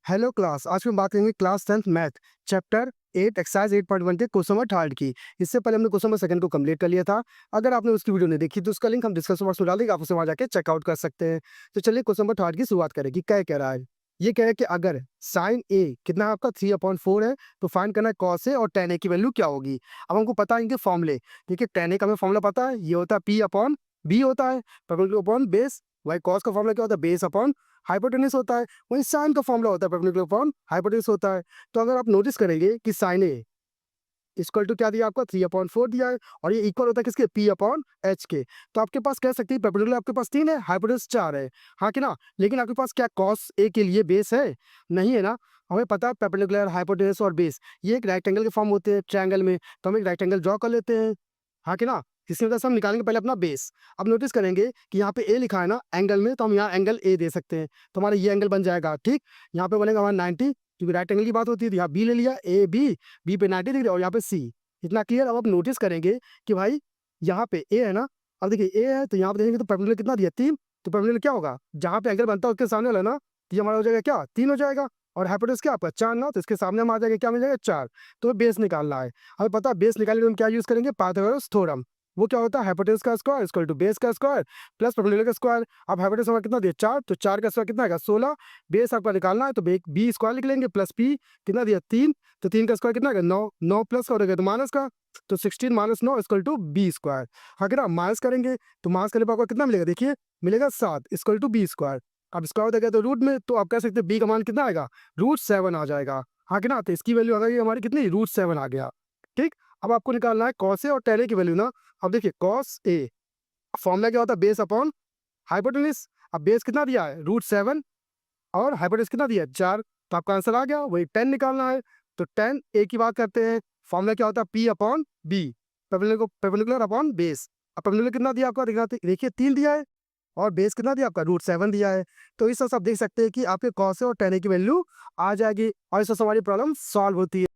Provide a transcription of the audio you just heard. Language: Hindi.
Hello class. आज हम बात करेंगे class 10th math chapter 8 exercise 8.1 के क्वेश्चन नंबर थर्ड की। इससे पहले हमने क्वेश्चन नंबर सेकंड को कंप्लीट कर लिया था। अगर आपने उसकी वीडियो नहीं देखी तो उसका लिंक हम डिस्क्रिप्शन बॉक्स में डाल देंगे, आप उसे वहां जाके चेकआउट कर सकते हैं। तो चलिए क्वेश्चन नंबर थर्ड की शुरुआत करें कि क्या कह रहा है। ये कह रहा है कि अगर साइन ए कितना है आपका 3/4 है तो फाइंड करना है कॉस ए और tan ए की वैल्यू क्या होगी। अब हमको पता है इनके फॉर्मूले। देखिए tan ए का हमें फॉर्मूला पता है, ये होता है p अपॉन बी होता है, परपेंडिकुलर अपॉन बेस। वही कॉस का फॉर्मूला क्या होता है, बेस अपॉन हाइपोटेन्यूज होता है। वहीं साइन का फॉर्मूला होता है परपेंडिकुलर अपॉन हाइपोटेन्यूज होता है। तो अगर आप नोटिस करेंगे कि साइन ए इक्वल टू क्या दिया आपका 3/4 दिया है और ये इक्वल होता है किसके, p अपॉन एच के। तो आपके पास कह सकते हैं परपेंडिकुलर आपके पास 3 है, हाइपोटेन्यूज 4 है, हाँ कि ना। लेकिन आपके पास क्या कॉस ए के लिए बेस है? नहीं है ना। हमें पता है परपेंडिकुलर हाइपोटेन्यूज और बेस ये एक राइट एंगल के फॉर्म होते हैं ट्रायंगल में, तो हम एक राइट एंगल ड्रॉ कर लेते हैं, हाँ कि ना। इसकी वजह से हम निकालेंगे पहले अपना बेस। अब नोटिस करेंगे कि यहाँ पे ए लिखा है ना एंगल में, तो हम यहाँ एंगल ए दे सकते हैं, तो हमारा ये एंगल बन जाएगा, ठीक। यहाँ पे बनेगा हमारा 90, क्योंकि राइट एंगल की बात होती है, तो यहाँ बी ले लिया, ए बी पे 90 डिग्री और यहाँ पे सी। इतना क्लियर। अब आप नोटिस करेंगे कि भाई यहाँ पे ए है ना, अब देखिए ए है तो यहाँ पे देखेंगे तो परपेंडिकुलर कितना दिया, 3। तो परपेंडिकुलर क्या होगा, जहाँ पे एंगल बनता है उसके सामने वाला ना, तो ये हमारा हो जाएगा क्या, 3 हो जाएगा। और हाइपोटेन्यूज क्या आपका 4 ना, तो इसके सामने हम आ जाएगा, क्या मिल जाएगा, 4। तो बेस निकालना है। हमें पता है बेस निकालने के लिए हम क्या यूज करेंगे, पाइथागोरस थ्योरम। वो क्या होता है, हाइपोटेन्यूज का स्क्वायर इक्वल टू बेस का स्क्वायर प्लस परपेंडिकुलर का स्क्वायर। अब हाइपोटेन्यूज हमारा कितना दिया, 4, तो 4 का स्क्वायर कितना आएगा, 16। बेस आपका निकालना है तो बी स्क्वायर लिख लेंगे प्लस पी कितना दिया, 3, तो 3 का स्क्वायर कितना आएगा, 9, 9 प्लस का हो गया तो माइनस का, तो 16 minus 9 equal to B square. अगर आप माइनस करेंगे तो माइनस करने पर आपको कितना मिलेगा, देखिए मिलेगा 7 इक्वल टू बी स्क्वायर। अब स्क्वायर हो गया तो रूट में, तो आप कह सकते हैं बी का मान कितना आएगा, √7 आ जाएगा, हाँ कि ना। तो इसकी वैल्यू आ गई हमारी कितनी, √7 आ गया, ठीक। अब आपको निकालना है कॉस ए और tan ए की वैल्यू ना। अब देखिए कॉस ए फॉर्मूला क्या होता है, बेस अपॉन हाइपोटेन्यूज। अब बेस कितना दिया है, √7 और हाइपोटेन्यूज कितना दिया है, 4। तो आपका आंसर आ गया, वही tan निकालना है। तो tan ए की बात करते हैं, फॉर्मूला क्या होता है, p upon B, perpendicular upon base. अब परपेंडिकुलर कितना दिया आपका, देखिए 3 दिया है और बेस कितना दिया आपका, √7 दिया है। तो इस तरह से आप देख सकते हैं कि आपके कॉस ए और tan ए की वैल्यू आ जाएगी और इस तरह से हमारी प्रॉब्लम सॉल्व होती है।